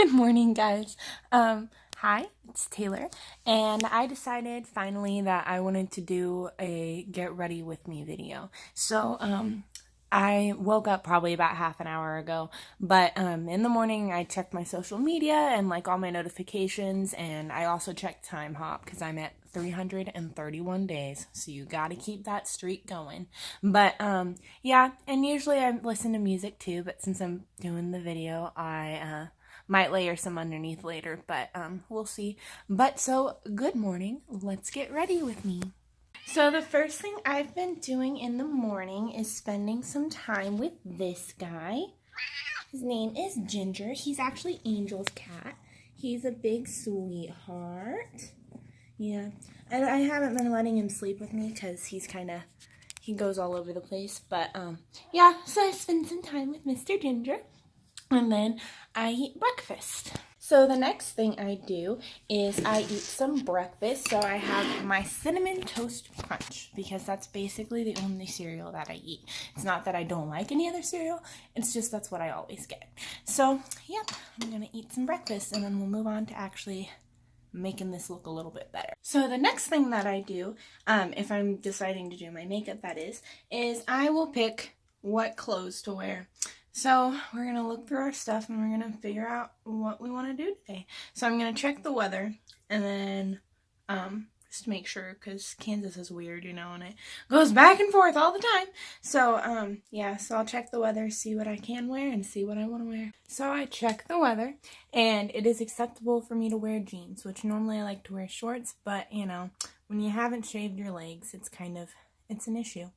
Good morning, guys. Hi, it's Taylor, and I decided finally that I wanted to do a get ready with me video. So, I woke up probably about half an hour ago, but in the morning I checked my social media and like all my notifications, and I also checked Time Hop because I'm at 331 days, so you got to keep that streak going. But yeah, and usually I listen to music too, but since I'm doing the video, I might layer some underneath later, but we'll see. But so, good morning. Let's get ready with me. So the first thing I've been doing in the morning is spending some time with this guy. His name is Ginger. He's actually Angel's cat. He's a big sweetheart. Yeah. And I haven't been letting him sleep with me because he goes all over the place. But yeah, so I spend some time with Mr. Ginger. And then I eat breakfast. So the next thing I do is I eat some breakfast. So I have my Cinnamon Toast Crunch because that's basically the only cereal that I eat. It's not that I don't like any other cereal. It's just that's what I always get. So, yep, I'm going to eat some breakfast and then we'll move on to actually making this look a little bit better. So the next thing that I do, if I'm deciding to do my makeup, that is I will pick what clothes to wear. So we're going to look through our stuff and we're going to figure out what we want to do today. So I'm going to check the weather and then just to make sure, because Kansas is weird, you know, and it goes back and forth all the time. So yeah, so I'll check the weather, see what I can wear and see what I want to wear. So I check the weather and it is acceptable for me to wear jeans, which normally I like to wear shorts, but you know, when you haven't shaved your legs, it's an issue.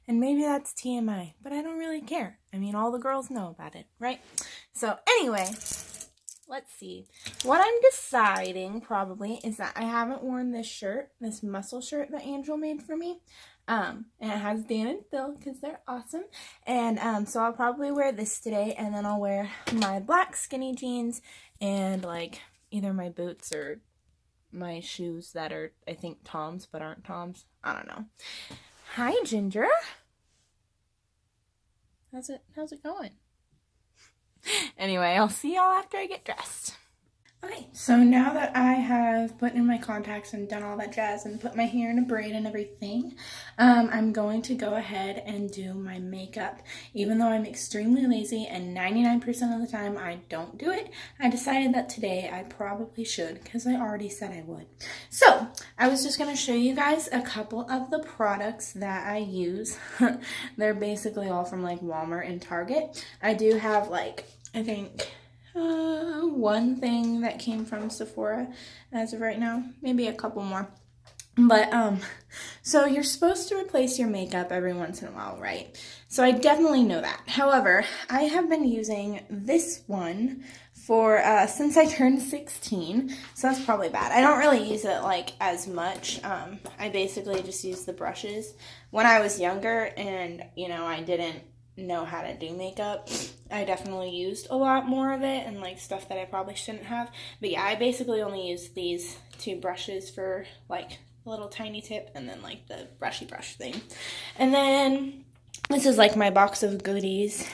And maybe that's TMI, but I don't really care. I mean, all the girls know about it, right? So anyway, let's see. What I'm deciding probably is that I haven't worn this shirt, this muscle shirt that Angel made for me. And it has Dan and Phil because they're awesome. And so I'll probably wear this today, and then I'll wear my black skinny jeans and like either my boots or my shoes that are, I think, Toms but aren't Toms. I don't know. Hi, Ginger. How's it going? Anyway, I'll see y'all after I get dressed. Okay, so now that I have put in my contacts and done all that jazz and put my hair in a braid and everything, I'm going to go ahead and do my makeup. Even though I'm extremely lazy and 99% of the time I don't do it, I decided that today I probably should because I already said I would. So, I was just going to show you guys a couple of the products that I use. They're basically all from like Walmart and Target. I do have like, I think, one thing that came from Sephora as of right now, maybe a couple more. But so you're supposed to replace your makeup every once in a while, right? So I definitely know that. However, I have been using this one for since I turned 16, so that's probably bad. I don't really use it like as much. I basically just use the brushes. When I was younger and you know I didn't know how to do makeup, I definitely used a lot more of it and like stuff that I probably shouldn't have. But yeah, I basically only use these two brushes for like a little tiny tip and then like the brushy brush thing. And then this is like my box of goodies.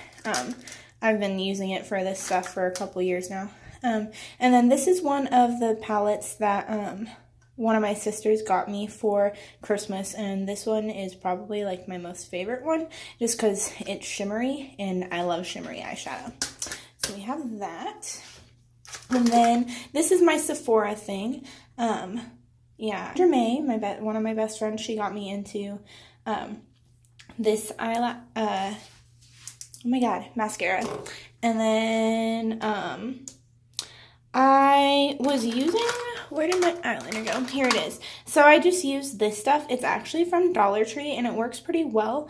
I've been using it for this stuff for a couple years now. And then this is one of the palettes that one of my sisters got me for Christmas, and this one is probably like my most favorite one just because it's shimmery and I love shimmery eyeshadow. So we have that. And then this is my Sephora thing. Yeah, Jermaine, one of my best friends, she got me into this mascara. And then I was using, where did my eyeliner go? Here it is. So I just used this stuff. It's actually from Dollar Tree and it works pretty well.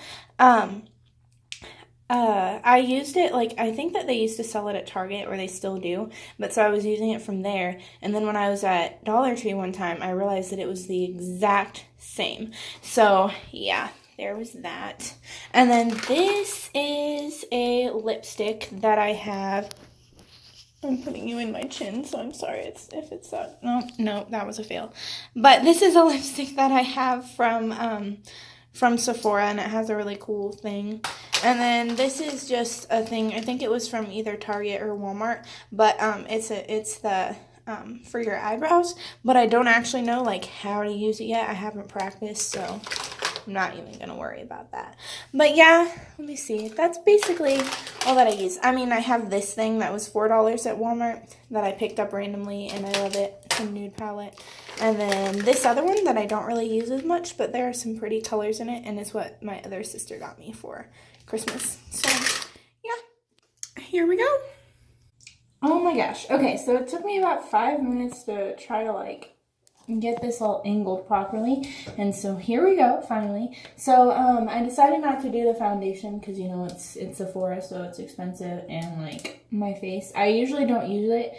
I used it, like, I think that they used to sell it at Target, or they still do, but so I was using it from there, and then when I was at Dollar Tree one time, I realized that it was the exact same. So, yeah, there was that. And then this is a lipstick that I have. I'm putting you in my chin, so I'm sorry if it's that. No, that was a fail. But this is a lipstick that I have from from Sephora, and it has a really cool thing. And then this is just a thing, I think it was from either Target or Walmart, but it's the for your eyebrows, but I don't actually know like how to use it yet. I haven't practiced, so I'm not even gonna worry about that. But yeah, let me see. That's basically all that I use. I mean, I have this thing that was $4 at Walmart that I picked up randomly, and I love it. It's a nude palette. And then this other one that I don't really use as much, but there are some pretty colors in it, and it's what my other sister got me for Christmas. So yeah, here we go. Oh my gosh. Okay, so it took me about 5 minutes to try to like get this all angled properly, and so here we go finally. So I decided not to do the foundation because, you know, it's Sephora, so it's expensive, and like my face, I usually don't use it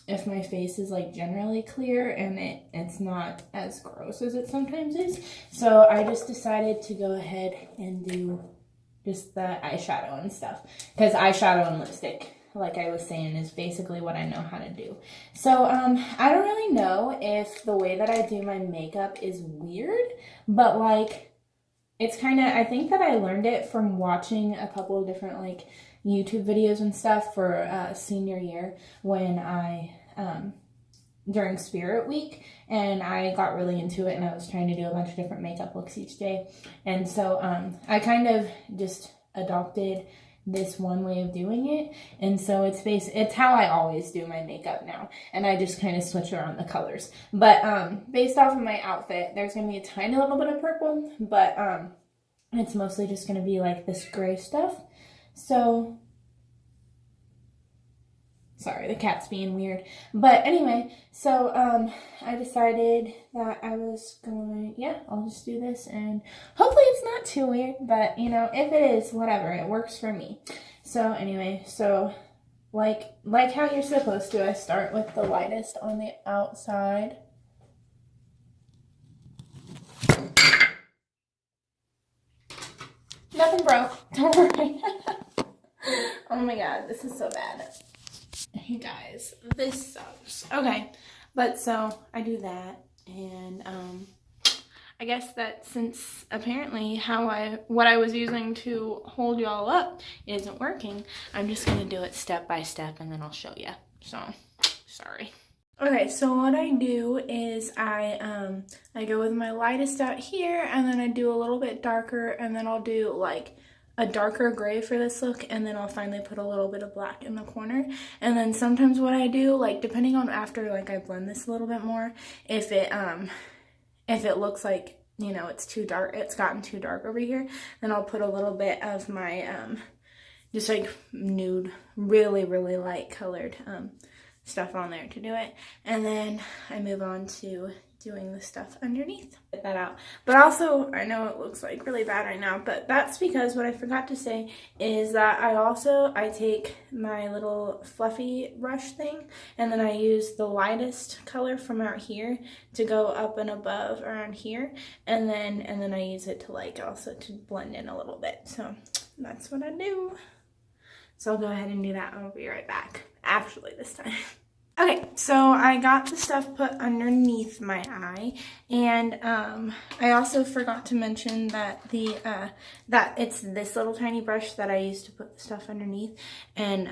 if my face is like generally clear and it's not as gross as it sometimes is. So I just decided to go ahead and do just the eyeshadow and stuff, because eyeshadow and lipstick, like I was saying, is basically what I know how to do. So I don't really know if the way that I do my makeup is weird, but like it's kind of, I think that I learned it from watching a couple of different like YouTube videos and stuff for senior year when I during Spirit Week, and I got really into it, and I was trying to do a bunch of different makeup looks each day. And so I kind of just adopted this one way of doing it, and so it's how I always do my makeup now, and I just kind of switch around the colors. But based off of my outfit, there's gonna be a tiny little bit of purple, but it's mostly just gonna be like this gray stuff. So sorry, the cat's being weird. But anyway, so I decided that I was going, yeah, I'll just do this, and hopefully it's not too weird, but you know, if it is, whatever, it works for me. So anyway, so like how you're supposed to, I start with the lightest on the outside. Nothing broke, don't worry. Oh my god, this is so bad. You guys, this sucks. Okay, but so I do that, and I guess that since apparently what I was using to hold y'all up isn't working, I'm just gonna do it step by step, and then I'll show you. So sorry. Okay, so what I do is I go with my lightest out here, and then I do a little bit darker, and then I'll do like a darker gray for this look, and then I'll finally put a little bit of black in the corner. And then sometimes what I do, like depending on after like I blend this a little bit more, if it looks like, you know, it's too dark, it's gotten too dark over here, then I'll put a little bit of my just like nude, really light colored stuff on there to do it, and then I move on to doing the stuff underneath. Get that out. But also, I know it looks like really bad right now, but that's because what I forgot to say is that I take my little fluffy brush thing, and then I use the lightest color from out here to go up and above around here, and then I use it to like also to blend in a little bit. So that's what I do. So I'll go ahead and do that, and I'll be right back. Actually, this time. Okay, so I got the stuff put underneath my eye, and I also forgot to mention that that it's this little tiny brush that I use to put the stuff underneath, and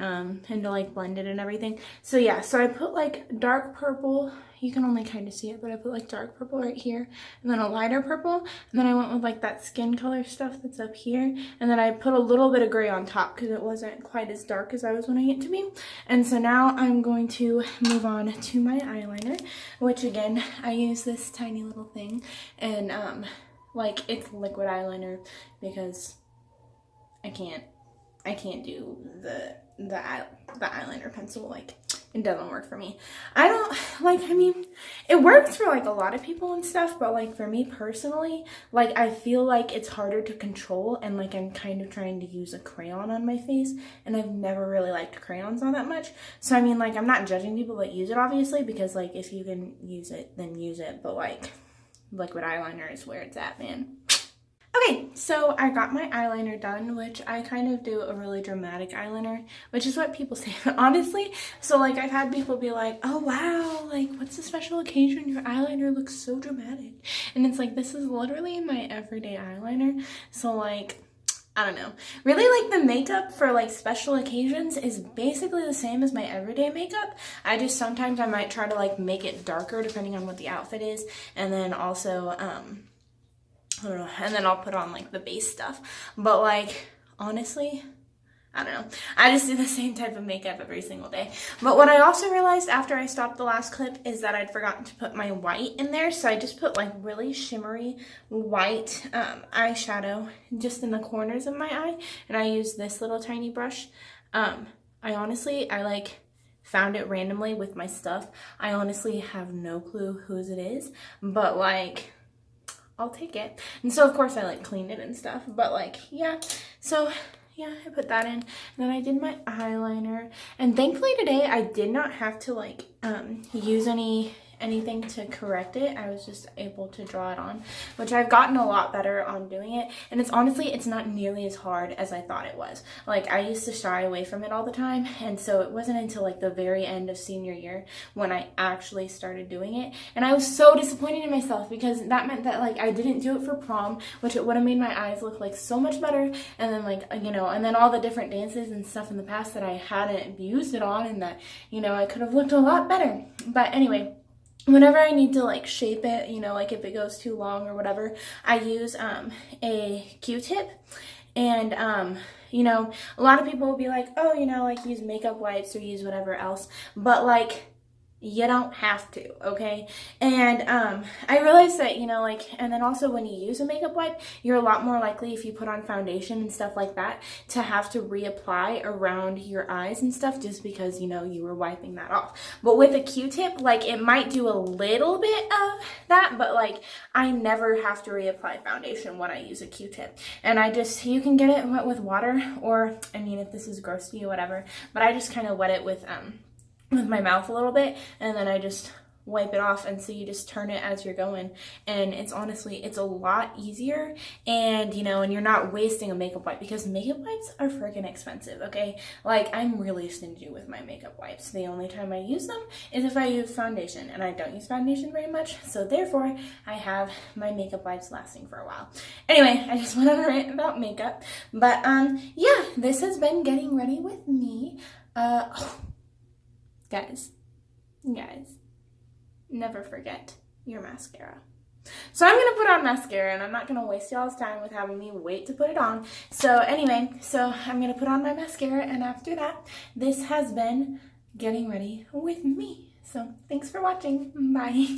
to like blend it and everything. So yeah, so I put like dark purple. You can only kind of see it, but I put like dark purple right here, and then a lighter purple, and then I went with like that skin color stuff that's up here, and then I put a little bit of gray on top because it wasn't quite as dark as I was wanting it to be. And so now I'm going to move on to my eyeliner, which again, I use this tiny little thing, and like it's liquid eyeliner because I can't do the eyeliner pencil, like it doesn't work for me. I don't like, I mean, it works for like a lot of people and stuff, but like for me personally, like I feel like it's harder to control, and like I'm kind of trying to use a crayon on my face, and I've never really liked crayons all that much. So I mean, like I'm not judging people that use it obviously, because like if you can use it, then use it, but like liquid eyeliner is where it's at, man. Okay, so I got my eyeliner done, which I kind of do a really dramatic eyeliner, which is what people say, honestly. So, like, I've had people be like, oh, wow, like, what's the special occasion? Your eyeliner looks so dramatic. And it's like, this is literally my everyday eyeliner. So, like, I don't know. Really, like, the makeup for, like, special occasions is basically the same as my everyday makeup. I just sometimes I might try to, like, make it darker depending on what the outfit is. And then also, I don't know, and then I'll put on like the base stuff. But like, honestly, I don't know. I just do the same type of makeup every single day. But what I also realized after I stopped the last clip is that I'd forgotten to put my white in there. So I just put like really shimmery white eyeshadow just in the corners of my eye. And I use this little tiny brush. I like found it randomly with my stuff. I honestly have no clue whose it is. But like, I'll take it. And so of course I like cleaned it and stuff, but like, yeah. So yeah, I put that in. And then I did my eyeliner. And thankfully today I did not have to like use anything to correct it. I was just able to draw it on, which I've gotten a lot better on doing it. And it's honestly, it's not nearly as hard as I thought it was. Like, I used to shy away from it all the time. And so it wasn't until like the very end of senior year when I actually started doing it. And I was so disappointed in myself because that meant that like I didn't do it for prom, which it would have made my eyes look like so much better. And then like, you know, and then all the different dances and stuff in the past that I hadn't used it on and that, you know, I could have looked a lot better. But anyway, whenever I need to like shape it, you know, like if it goes too long or whatever, I use a Q-tip. And you know, a lot of people will be like, oh, you know, like use makeup wipes or use whatever else, but like you don't have to, okay? And I realized that, you know, like, and then also when you use a makeup wipe, you're a lot more likely if you put on foundation and stuff like that to have to reapply around your eyes and stuff just because, you know, you were wiping that off. But with a Q-tip, like, it might do a little bit of that, but like, I never have to reapply foundation when I use a Q-tip. And I just, you can get it wet with water, or, I mean, if this is gross to you, whatever, but I just kind of wet it with my mouth a little bit, and then I just wipe it off. And so you just turn it as you're going, and it's honestly, it's a lot easier. And you know, and you're not wasting a makeup wipe because makeup wipes are freaking expensive, okay? Like, I'm really stingy with my makeup wipes. The only time I use them is if I use foundation, and I don't use foundation very much, so therefore I have my makeup wipes lasting for a while. Anyway, I just went on a rant about makeup, but yeah, this has been getting ready with me. Guys, never forget your mascara. So I'm going to put on mascara, and I'm not going to waste y'all's time with having me wait to put it on. So anyway, so I'm going to put on my mascara, and after that, this has been getting ready with me. So thanks for watching. Bye.